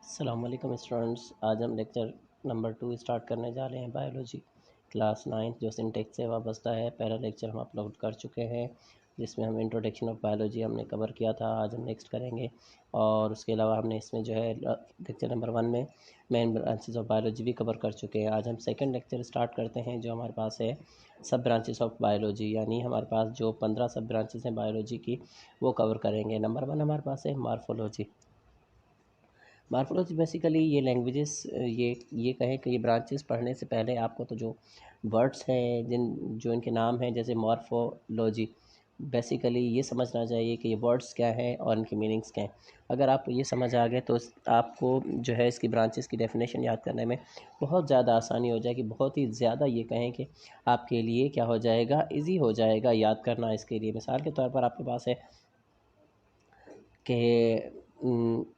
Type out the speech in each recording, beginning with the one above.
अस्सलामुअलैकुम स्टूडेंट्स। आज हम लेक्चर नंबर 2 स्टार्ट करने जा रहे हैं बायोलॉजी क्लास 9 जो सिंटेक्स से वाबस्ता है। पहला लेक्चर हम अपलोड कर चुके हैं जिसमें हम इंट्रोडक्शन ऑफ बायोलॉजी हमने कवर किया था। आज हम नेक्स्ट करेंगे और उसके अलावा हमने इसमें जो है लेक्चर नंबर 1 में मेन ब्रांचेस ऑफ बायोलॉजी भी कवर कर चुके हैं। आज हम सेकेंड लेक्चर स्टार्ट करते हैं जो हमारे पास है सब ब्रांचेस ऑफ बायोलॉजी, यानी हमारे पास जो 15 सब ब्रांचेस हैं बायोलॉजी की वो कवर करेंगे। नंबर 1 हमारे पास है मार्फोलॉजी। मार्फोलॉजी बेसिकली ये लैंग्वेजेस ये कहें कि ये ब्रांचेस पढ़ने से पहले आपको तो जो वर्ड्स हैं जो इनके नाम हैं जैसे मॉर्फोलॉजी, बेसिकली ये समझना चाहिए कि ये वर्ड्स क्या हैं और इनकी मीनिंग्स क्या हैं। अगर आप ये समझ आ गए तो आपको जो है इसकी ब्रांचेस की डेफिनेशन याद करने में बहुत ज़्यादा आसानी हो जाएगी। बहुत ही ज़्यादा ये कहें कि आपके लिए क्या हो जाएगा, ईजी हो जाएगा याद करना। इसके लिए मिसाल के तौर पर आपके पास है कि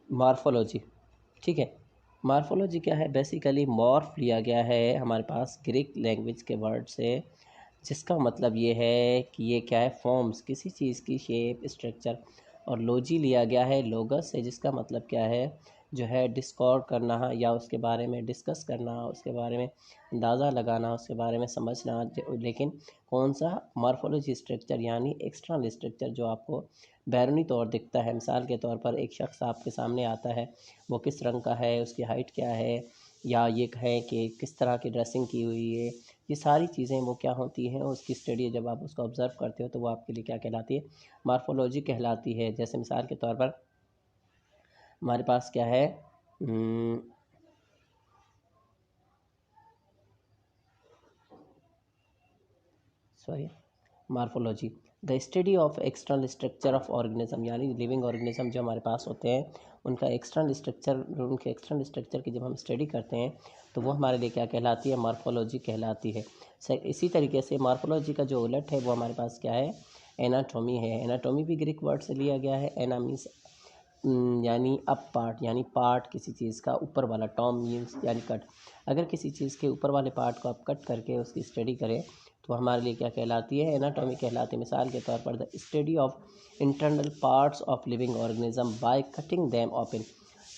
मॉर्फोलॉजी, ठीक है। मॉर्फोलॉजी क्या है, बेसिकली मॉर्फ लिया गया है हमारे पास ग्रीक लैंग्वेज के वर्ड से, जिसका मतलब ये है कि ये क्या है, फॉर्म्स, किसी चीज़ की शेप, स्ट्रक्चर। और लॉजी लिया गया है लोगस से, जिसका मतलब क्या है, जो है डिस्कॉर्ड करना या उसके बारे में डिस्कस करना, उसके बारे में अंदाज़ा लगाना, उसके बारे में समझना। लेकिन कौन सा, मॉर्फोलॉजी स्ट्रक्चर यानी एक्सटर्नल स्ट्रक्चर जो आपको बैरूनी तौर दिखता है। मिसाल के तौर पर एक शख्स आपके सामने आता है, वो किस रंग का है, उसकी हाइट क्या है, या ये कहें कि किस तरह की ड्रेसिंग की हुई है, ये सारी चीज़ें वो क्या होती हैं, उसकी स्टडी जब आप उसको ऑब्ज़र्व करते हो तो वो आपके लिए क्या कहलाती है, मॉर्फोलॉजी कहलाती है। जैसे मिसाल के तौर पर हमारे पास क्या है, sorry, morphology the study of external structure of organism, यानी लिविंग ऑर्गेनिज्म जो हमारे पास होते हैं उनका उनके एक्सटर्नल स्ट्रक्चर की जब हम स्टडी करते हैं तो वो हमारे लिए क्या कहलाती है, मार्फोलॉजी कहलाती है। इसी तरीके से मार्फोलॉजी का जो उलट है वो हमारे पास क्या है, एनाटॉमी है। एनाटॉमी भी ग्रीक वर्ड से लिया गया है। एना मीन्स यानी अप पार्ट, यानी पार्ट किसी चीज़ का ऊपर वाला, टॉम मीन्स यानी कट। अगर किसी चीज़ के ऊपर वाले पार्ट को आप कट करके उसकी स्टडी करें तो हमारे लिए क्या कहलाती है, एनाटॉमी कहलाती है। मिसाल के तौर पर the study of internal parts of living organism by cutting them open,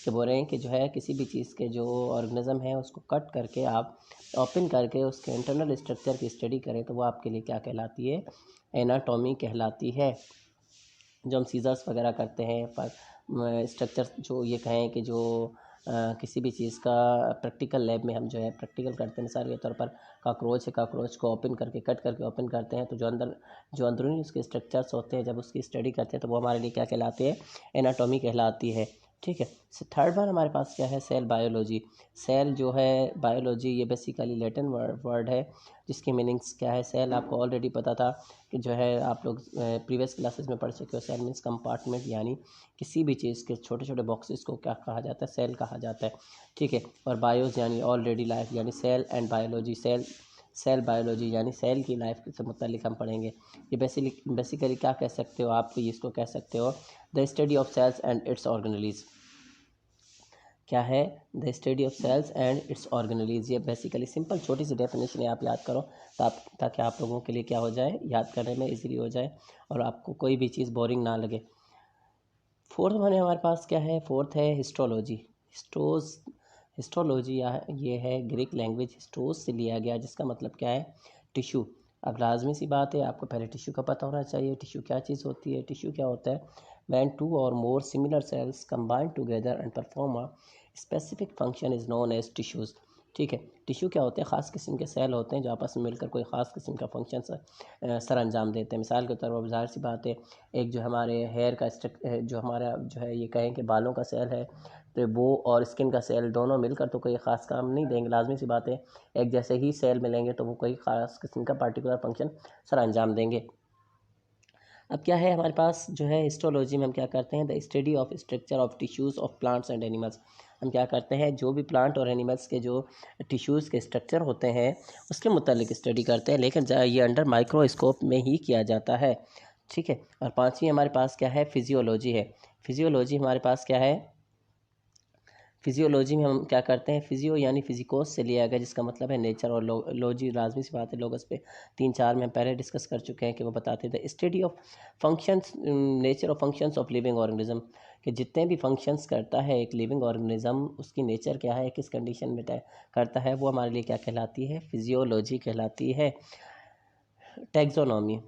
कि बोल रहे हैं कि जो है किसी भी चीज़ के जो ऑर्गेनिज्म है उसको कट करके आप ओपन करके उसके इंटरनल स्ट्रक्चर की स्टडी करें तो वो आपके लिए क्या कहलाती है, एनाटॉमी कहलाती है। जो हम सीजर्स वगैरह करते हैं पर स्ट्रक्चर, जो ये कहें कि जो किसी भी चीज़ का प्रैक्टिकल लैब में हम जो है प्रैक्टिकल करते हैं। मिसाल के तौर पर काकरोच है, काकरोच को ओपन करके कट करके ओपन करते हैं तो जो अंदरूनी उसके स्ट्रक्चर्स होते हैं जब उसकी स्टडी करते हैं तो वो हमारे लिए क्या कहलाते हैं, एनाटॉमी कहलाती है, ठीक है। थर्ड वन हमारे पास क्या है, सेल बायोलॉजी। सेल जो है बायोलॉजी, ये बेसिकली लैटिन वर्ड है जिसकी मीनिंग्स क्या है। सेल आपको ऑलरेडी पता था कि जो है आप लोग प्रीवियस क्लासेस में पढ़ चुके हो। सेल मीन्स कंपार्टमेंट, यानी किसी भी चीज़ के छोटे छोटे बॉक्सेस को क्या कहा जाता है, सेल कहा जाता है, ठीक है। और बायोस यानी ऑलरेडी लाइफ, यानी cell and biology, cell biology यानी सेल की लाइफ से मुतल्लिक हम पढ़ेंगे। ये बेसिकली क्या कह सकते हो आप, इसको कह सकते हो the study of cells and its organelles. क्या है, the study of cells and its organelles. ये बेसिकली सिंपल छोटी सी डेफिनेशन है, आप याद करो ताकि आप लोगों के लिए क्या हो जाए, याद करने में इजीली हो जाए और आपको कोई भी चीज़ बोरिंग ना लगे। फोर्थ वन हमारे पास क्या है, फोर्थ है हिस्टोलॉजी। हिस्टोलॉजी ये है ग्रीक लैंग्वेज हिस्टोस से लिया गया, जिसका मतलब क्या है, टिश्यू। अब लाजमी सी बात है आपको पहले टिश्यू का पता होना चाहिए। टिश्यू क्या चीज़ होती है, टिश्यू क्या होता है, when two or more similar cells combine together and perform a specific function is known as tissues, ठीक है। टिश्यू क्या होते हैं, ख़ास किस्म के सेल होते हैं जो आपस में मिलकर कोई ख़ास किस्म का फंक्शन सर अंजाम देते हैं। मिसाल के तौर पर ज़ाहिर सी बात है, एक जो हमारे हेयर का जो हमारा जो है ये कहें कि बालों का सेल है तो वो और स्किन का सेल दोनों मिलकर तो कोई ख़ास काम नहीं देंगे। लाजमी सी बात है एक जैसे ही सेल मिलेंगे तो वो कोई ख़ास किस्म का पार्टिकुलर फंक्शन सर अंजाम देंगे। अब क्या है हमारे पास जो है हिस्टोलॉजी में हम क्या करते हैं, the study of structure of tissues of plants and animals. हम क्या करते हैं, जो भी प्लांट और एनिमल्स के जो टिश्यूज़ के स्ट्रक्चर होते हैं उसके मुतालिक स्टडी करते हैं, लेकिन ये अंडर माइक्रोस्कोप में ही किया जाता है, ठीक है। और पांचवी हमारे पास क्या है, फिजियोलॉजी है। फिजियोलॉजी हमारे पास क्या है, फिजियोलॉजी में हम क्या करते हैं, फिजियो यानी फिजिकोस से लिया गया, जिसका मतलब है नेचर, और लॉजी लाजमी सी बात है लोगस पे 3-4 में पहले डिस्कस कर चुके हैं कि वो बताते थे study of functions, nature of functions of living organism. कि जितने भी फंक्शंस करता है एक लिविंग ऑर्गेनिज्म, उसकी नेचर क्या है, किस कंडीशन में करता है, वो हमारे लिए क्या कहलाती है, फिजियोलॉजी कहलाती है। टैक्सोनॉमी,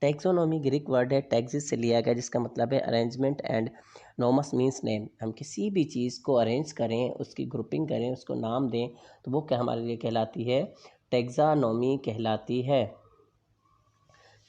टैक्सोनॉमी ग्रीक वर्ड है, टैक्सिस से लिया गया, जिसका मतलब है अरेंजमेंट, एंड नोमस मीन्स नेम। हम किसी भी चीज़ को अरेंज करें, उसकी ग्रुपिंग करें, उसको नाम दें, तो वो क्या हमारे लिए कहलाती है, टैक्सानॉमी कहलाती है।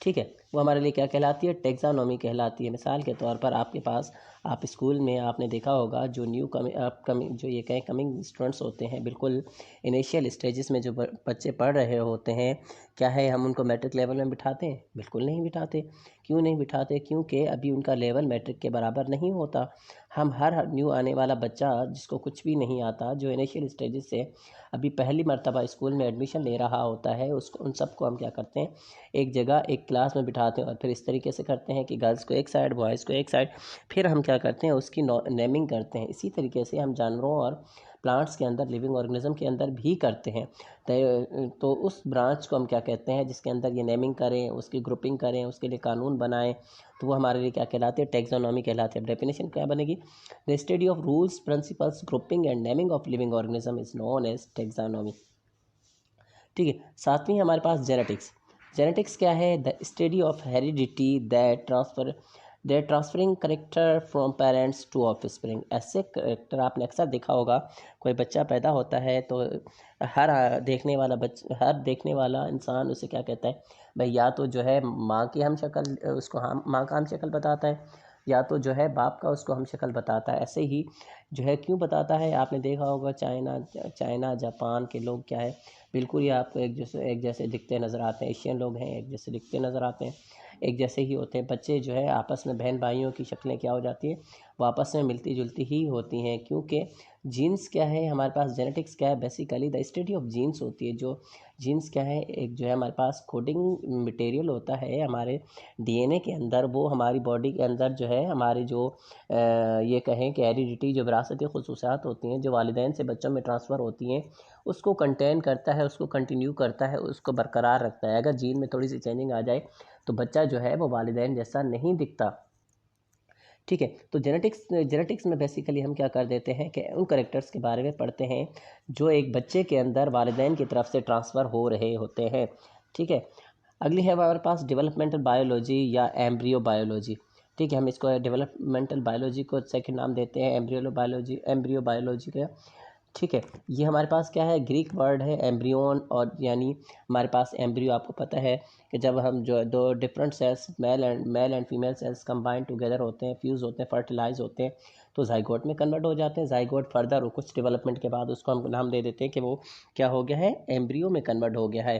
ठीक है, वो हमारे लिए क्या कहलाती है, टैक्सानॉमी कहलाती है। मिसाल के तौर पर आपके पास, आप स्कूल में आपने देखा होगा जो न्यू अपकमिंग जो ये कहें कमिंग स्टूडेंट्स होते हैं, बिल्कुल इनिशियल स्टेजेस में जो बच्चे पढ़ रहे होते हैं, क्या है हम उनको मैट्रिक लेवल में बिठाते हैं? बिल्कुल नहीं बिठाते। क्यों नहीं बिठाते? क्योंकि अभी उनका लेवल मैट्रिक के बराबर नहीं होता। हम हर न्यू आने वाला बच्चा जिसको कुछ भी नहीं आता, जो इनिशियल स्टेजेस से अभी पहली मर्तबा स्कूल में एडमिशन ले रहा होता है, उसको, उन सबको हम क्या करते हैं, एक जगह एक क्लास में बिठाते हैं और फिर इस तरीके से करते हैं कि गर्ल्स को एक साइड, बॉयज़ को एक साइड, फिर हम क्या करते हैं, उसकी नेमिंग करते हैं। इसी तरीके से हम जानवरों और प्लांट्स के अंदर, लिविंग ऑर्गेनिज्म के अंदर भी करते हैं। तो उस ब्रांच को हम क्या कहते हैं जिसके अंदर ये नेमिंग करें, उसकी ग्रुपिंग करें, उसके लिए कानून बनाएं, तो वो हमारे लिए क्या कहलाते हैं, टैक्सोनॉमी कहलाते हैं। अब डेफिनेशन क्या बनेगी, the study of rules, principles, grouping and naming of living organism is known as taxonomy. ठीक है, सातवीं हमारे पास जेनेटिक्स। जेनेटिक्स क्या है, the study of heredity that transferring character from parents to offspring. ऐसे करेक्टर आपने अक्सर देखा होगा, कोई बच्चा पैदा होता है तो हर देखने वाला इंसान उसे क्या कहता है भाई, या तो जो है माँ की हम शक्ल, उसको हम माँ का हम शक्ल बताता है, या तो जो है बाप का उसको हम शक्ल बताता है। ऐसे ही जो है क्यों बताता है, आपने देखा होगा चाइना जापान के लोग क्या है, बिल्कुल ही आपको एक जैसे दिखते नज़र आते हैं। एशियन लोग हैं, एक जैसे दिखते नज़र आते हैं, एक जैसे ही होते हैं। बच्चे जो है आपस में, बहन भाइयों की शक्लें क्या हो जाती हैं, वो आपस में मिलती जुलती ही होती हैं, क्योंकि जीन्स क्या है हमारे पास, जेनेटिक्स क्या है, basically the study of genes होती है। जो जीन्स क्या है, एक जो है हमारे पास कोडिंग मटेरियल होता है हमारे डीएनए के अंदर, वो हमारी बॉडी के अंदर जो है हमारी जो ये कहें कि हेरिडिटी, जो विरासती खसूसियात होती हैं, जो वालिदैन से बच्चों में ट्रांसफ़र होती हैं, उसको कंटेन करता है, उसको कंटिन्यू करता है, उसको बरकरार रखता है। अगर जीन में थोड़ी सी चेंजिंग आ जाए तो बच्चा जो है वो वालिदैन जैसा नहीं दिखता। ठीक है, तो जेनेटिक्स में बेसिकली हम क्या कर देते हैं कि उन करेक्टर्स के बारे में पढ़ते हैं जो एक बच्चे के अंदर वालिदैन की तरफ से ट्रांसफ़र हो रहे होते हैं। ठीक है, अगली है हमारे पास डेवलपमेंटल बायोलॉजी या एम्ब्रियो बायोलॉजी। ठीक है, हम इसको डेवलपमेंटल बायोलॉजी को सेकंड नाम देते हैं एम्ब्रियो बायोलॉजी का। ठीक है, ये हमारे पास क्या है, ग्रीक वर्ड है एम्ब्रियोन, और यानी हमारे पास एम्ब्रियो, आपको पता है कि जब हम जो दो different cells, male and female cells combine together होते हैं, फ्यूज़ होते हैं, फर्टिलाइज होते हैं, तो जाइगोट में कन्वर्ट हो जाते हैं। जाइगोट फर्दर कुछ डेवलपमेंट के बाद उसको हम नाम दे देते हैं कि वो क्या हो गया है, एम्ब्रियो में कन्वर्ट हो गया है।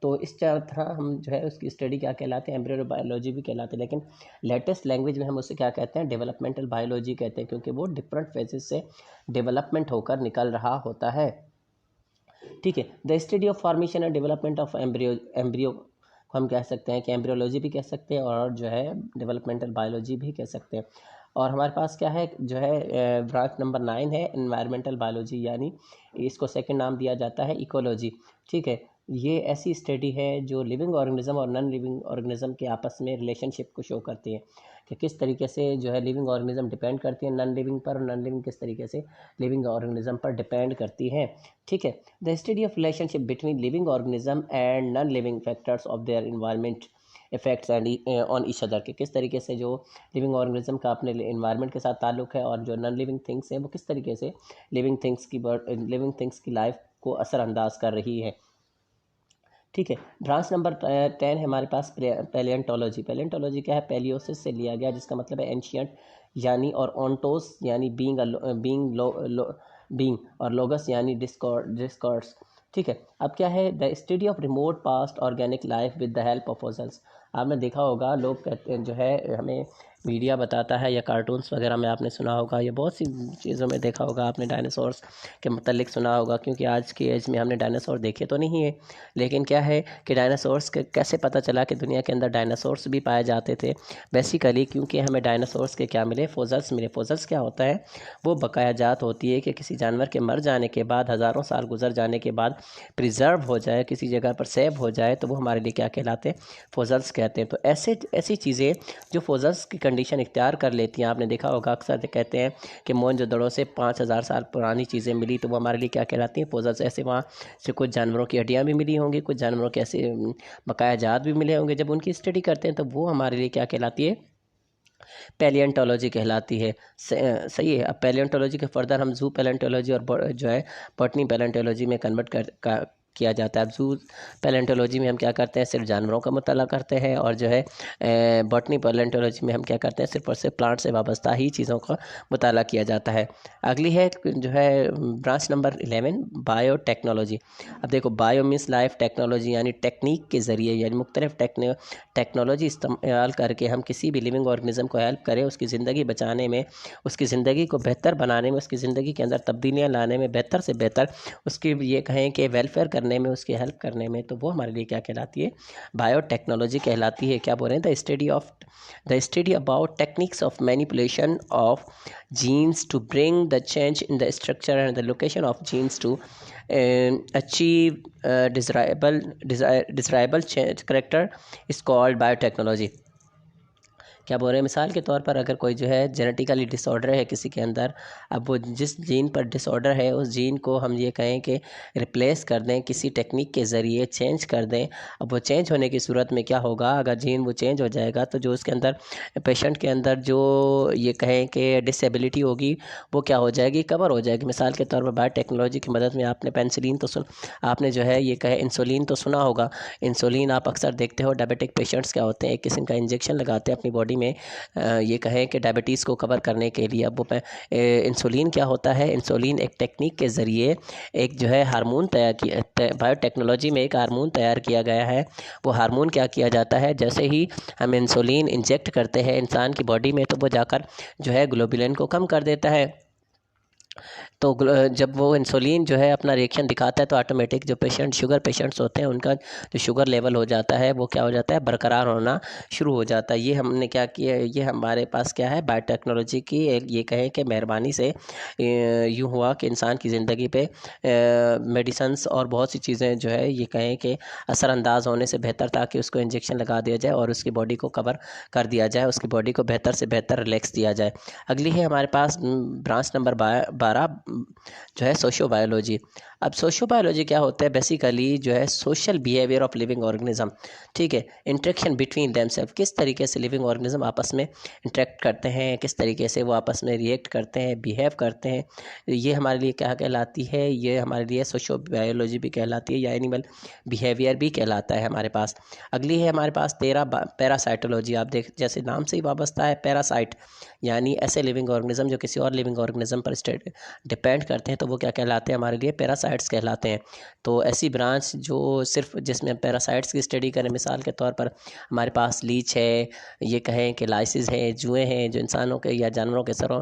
तो इस तरह हम जो है उसकी स्टडी क्या कहलाते हैं, एम्ब्रियो बायोलॉजी भी कहलाते हैं, लेकिन लेटेस्ट लैंग्वेज में हम उसे क्या कहते हैं, डेवलपमेंटल बायोलॉजी कहते हैं, क्योंकि वो डिफरेंट फेजेस से डेवलपमेंट होकर निकल रहा होता है। ठीक है, the study of formation and development of embryo को हम कह सकते हैं कि एम्ब्रियोलॉजी भी कह सकते हैं, और जो है डेवलपमेंटल बायोलॉजी भी कह सकते हैं। और हमारे पास क्या है, जो है ब्रांच नंबर 9 है एनवायरमेंटल बायोलॉजी, यानी इसको सेकंड नाम दिया जाता है इकोलॉजी। ठीक है, ये ऐसी स्टडी है जो लिविंग ऑर्गेनिज्म और नॉन लिविंग ऑर्गेनिज्म के आपस में रिलेशनशिप को शो करती है, कि किस तरीके से जो है लिविंग ऑर्गेनिज्म डिपेंड करती है नॉन लिविंग पर, और नॉन लिविंग किस तरीके से लिविंग ऑर्गेनिज्म पर डिपेंड करती है। ठीक है, the study of relationship between living organism and non living factors of their environment effects and on each other, के किस तरीके से जो लिविंग ऑर्गेनिज्म का अपने इन्वायरमेंट के साथ ताल्लुक है, और जो नॉन लिविंग थिंग्स हैं वो किस तरीके से लिविंग थिंग्स की लाइफ को असरअंदाज कर रही है। ठीक है, ब्रांच नंबर 10 है हमारे पास पैलियंटोलॉजी। पैलियंटोलॉजी क्या है, पैलियोसिस से लिया गया, जिसका मतलब है एंशियंट, यानी, और ऑन्टोस यानी बीइंग, और लोगस यानी डिस्कॉर्ड्स। ठीक है, अब क्या है, the study of remote past organic life with the help of fossils. आपने देखा होगा, लोग कहते हैं जो है हमें मीडिया बताता है, या कार्टून्स वगैरह में आपने सुना होगा, या बहुत सी चीज़ों में देखा होगा आपने, डायनासोर्स के मतलब सुना होगा, क्योंकि आज की एज में हमने डायनासोर देखे तो नहीं है, लेकिन क्या है कि डायनासोर्स के कैसे पता चला कि दुनिया के अंदर डायनासोर्स भी पाए जाते थे। बेसिकली क्योंकि हमें डायनासोर्स के क्या मिले, फोसिल्स मिले। फोसिल्स क्या होता है, वो बकाया जात होती है कि किसी जानवर के मर जाने के बाद, हज़ारों साल गुजर जाने के बाद प्रिजर्व हो जाए, किसी जगह पर सेव हो जाए, तो वो हमारे लिए क्या कहलाते हैं, फोसिल्स कहते हैं। तो ऐसी चीज़ें जो फोसिल्स की कंडीशन इख्तियार कर लेती हैं। आपने देखा होगा अक्सर कहते हैं कि मोहनजोदड़ो से 5000 साल पुरानी चीज़ें मिली, तो वो हमारे लिए क्या कहलाती हैं? फोसिल्स। ऐसे वहाँ से कुछ जानवरों की हड्डियाँ भी मिली होंगी, कुछ जानवरों के ऐसे बकाया जात भी मिले होंगे। जब उनकी स्टडी करते हैं तो वो हमारे लिए क्या कहलाती है? पैलियंटोलॉजी कहलाती है। सही है। अब पैलियंटोलॉजी के फर्दर हम जू पैलियंटोलॉजी और जो है बॉटनी पैलियंटोलॉजी में कन्वर्ट किया जाता है। अब जू पैलियंटोलॉजी में हम क्या करते हैं? सिर्फ जानवरों का मुताला करते हैं, और जो है बॉटनी पैलियंटोलॉजी में हम क्या करते हैं? सिर्फ और सिर्फ प्लांट से वाबस्ता ही चीज़ों का मुताला किया जाता है। अगली है जो है ब्रांच नंबर 11, बायोटेक्नोलॉजी। अब देखो, बायो मीन्स लाइफ, टेक्नोलॉजी यानी टेक्निक के ज़रिए, यानी मुख्तलिफ टेक्नोलॉजी इस्तेमाल करके हम किसी भी लिविंग ऑर्गेनिज्म को हेल्प करें उसकी ज़िंदगी बचाने में, उसकी ज़िंदगी को बेहतर बनाने में, उसकी ज़िंदगी के अंदर तब्दीलियाँ लाने में, बेहतर से बेहतर उसकी ये कहें कि वेलफेयर करने में, उसकी हेल्प करने में, तो वो हमारे लिए क्या कहलाती है? बायोटेक्नोलॉजी कहलाती है। क्या बोल रहे हैं? The study about techniques of manipulation of genes to bring the change in the structure and the location of genes to achieve desirable character is called biotechnology। क्या बोल रहे हैं? मिसाल के तौर पर अगर कोई जो है जेनेटिकली डिसऑर्डर है किसी के अंदर, अब वो जिस जीन पर डिसऑर्डर है उस जीन को हम ये कहें कि रिप्लेस कर दें, किसी टेक्निक के ज़रिए चेंज कर दें। अब वो चेंज होने की सूरत में क्या होगा? अगर जीन वो चेंज हो जाएगा तो जो उसके अंदर पेशेंट के अंदर जो ये कहें कि डिसेबिलिटी होगी वो क्या हो जाएगी? कवर हो जाएगी। मिसाल के तौर पर बायोटेक्नोलॉजी की मदद में आपने पेंसिलिन तो आपने जो है ये कहे इंसुलिन तो सुना होगा। इंसुलिन आप अक्सर देखते हो डायबिटिक पेशेंट्स क्या होते हैं, एक किस्म का इंजेक्शन लगाते हैं अपनी बॉडी में, ये कहें कि डायबिटीज़ को कवर करने के लिए। अब वो इंसुलिन क्या होता है? इंसुलिन एक टेक्निक के ज़रिए एक जो है हार्मोन तैयार किया, बायोटेक्नोलॉजी में एक हार्मोन तैयार किया गया है। वो हार्मोन क्या किया जाता है? जैसे ही हम इंसुलिन इंजेक्ट करते हैं इंसान की बॉडी में, तो वो जाकर जो है ग्लोबुलिन को कम कर देता है। तो जब वो इंसुलिन जो है अपना रिएक्शन दिखाता है तो ऑटोमेटिक जो शुगर पेशेंट्स होते हैं उनका जो शुगर लेवल हो जाता है वो क्या हो जाता है? बरकरार होना शुरू हो जाता है। ये हमने क्या किया? ये हमारे पास क्या है? बायोटेक्नोलॉजी की एक ये कहें कि मेहरबानी से यूँ हुआ कि इंसान की ज़िंदगी पे मेडिसन्स और बहुत सी चीज़ें जो है ये कहें कि असरअंदाज होने से बेहतर, ताकि उसको इंजेक्शन लगा दिया जाए और उसकी बॉडी को कवर कर दिया जाए, उसकी बॉडी को बेहतर से बेहतर रिलैक्स दिया जाए। अगली है हमारे पास ब्रांच नंबर 12 जो है सोशो बायोलॉजी। अब सोशो बायोलॉजी क्या होता है? बेसिकली जो है social behaviour of living organism. ठीक है, इंटरेक्शन बिटवीन देमसेल्फ, किस तरीके से लिविंग ऑर्गेनिज्म आपस में इंटरेक्ट करते हैं, किस तरीके से वो आपस में रिएक्ट करते हैं, बिहेव करते हैं, ये हमारे लिए क्या कहलाती है? ये हमारे लिए सोशो बायोलॉजी भी कहलाती है, या एनिमल बिहेवियर भी कहलाता है हमारे पास। अगली है हमारे पास 13 पैरासाइटोलॉजी। आप देख, जैसे नाम से ही वाबस्ता है, पैरासाइट यानी ऐसे लिविंग ऑर्गेनिज्म जो किसी और लिविंग ऑर्गेनिज्म पर डिपेंड करते हैं, तो वो क्या कहलाते हैं? हमारे लिए पैरासाइट्स कहलाते हैं। तो ऐसी ब्रांच जो सिर्फ जिसमें पैरासाइट्स की स्टडी करें, मिसाल के तौर पर हमारे पास लीच है, ये कहें कि लाइसिस है, जुएँ हैं जो इंसानों के या जानवरों के सरों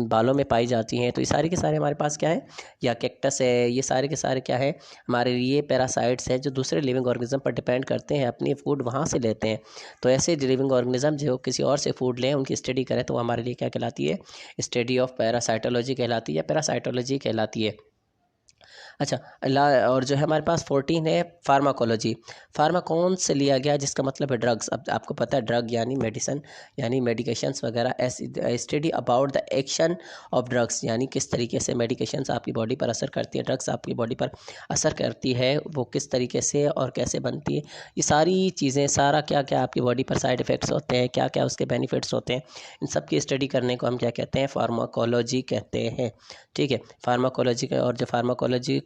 बालों में पाई जाती हैं, तो ये सारे के सारे हमारे पास क्या है? या कैक्टस है, ये सारे के सारे क्या है? हमारे लिए पैरासाइट्स हैं जो दूसरे लिविंग ऑर्गेनिज्म पर डिपेंड करते हैं, अपनी फूड वहाँ से लेते हैं। तो ऐसे लिविंग ऑर्गेनिज्म जो किसी और से फूड लें, उनकी स्टडी करें, तो हमारे लिए क्या कहलाती है? स्टडी ऑफ पैरासाइटोलॉजी कहलाती है या पैरासाइटोलॉजी कहलाती है। अच्छा, और जो है हमारे पास 14 है फार्माकोलॉजी। फार्माकोन से लिया गया जिसका मतलब है ड्रग्स। अब आपको पता है ड्रग यानी मेडिसन, यानी मेडिकेशंस वगैरह। Study about the action of drugs, यानी किस तरीके से मेडिकेशंस आपकी बॉडी पर असर करती है, ड्रग्स आपकी बॉडी पर असर करती है, वो किस तरीके से और कैसे बनती है, ये सारी चीज़ें, सारा क्या क्या आपकी बॉडी पर साइड इफ़ेक्ट्स होते हैं, क्या क्या उसके बेनिफिट्स होते हैं, इन सब की स्टडी करने को हम क्या कहते हैं? फार्माकोलॉजी कहते हैं। ठीक है, फार्माकोलॉजी का, और जो फार्माकोलॉजी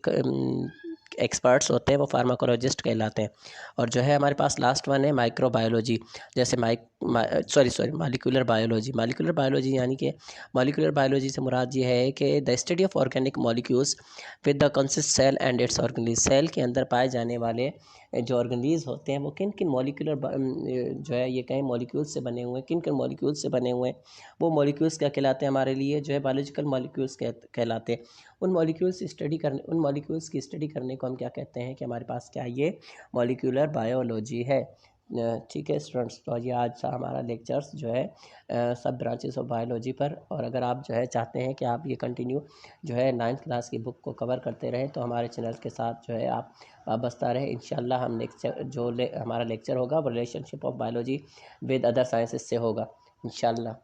एक्सपर्ट्स होते हैं वो फार्माकोलॉजिस्ट कहलाते हैं। और जो है हमारे पास लास्ट वन है माइक्रोबायोलॉजी। जैसे मॉलिक्यूलर बायोलॉजी। मॉलिक्यूलर बायोलॉजी यानी कि मॉलिक्यूलर बायोलॉजी से मुराद ये है कि the study of organic molecules with the consist cell and its organelles. Cell के अंदर पाए जाने वाले जो ऑर्गेनीज होते हैं वो किन किन मॉलिक्यूलर जो है ये कहें मॉलिक्यूल्स से बने हुए हैं, किन किन मॉलिक्यूल्स से बने हुए हैं, वो मॉलिक्यूल्स क्या कहलाते हैं? हमारे लिए जो है बायोलॉजिकल मॉलिक्यूल्स कहलाते हैं। उन मॉलिक्यूल्स की स्टडी करने को हम क्या कहते हैं? कि हमारे पास क्या ये मॉलिक्यूलर बायोलॉजी है। ठीक है स्टूडेंट्स, तो ये आज हमारा लेक्चर्स जो है सब ब्रांचेस ऑफ बायोलॉजी पर। और अगर आप जो है चाहते हैं कि आप ये कंटिन्यू जो है 9th क्लास की बुक को कवर करते रहें, तो हमारे चैनल के साथ जो है आप वाबस्ता रहें। इंशाल्लाह हम नेक्स्ट हमारा लेक्चर होगा वो relationship of biology with other sciences से होगा। इंशाल्लाह।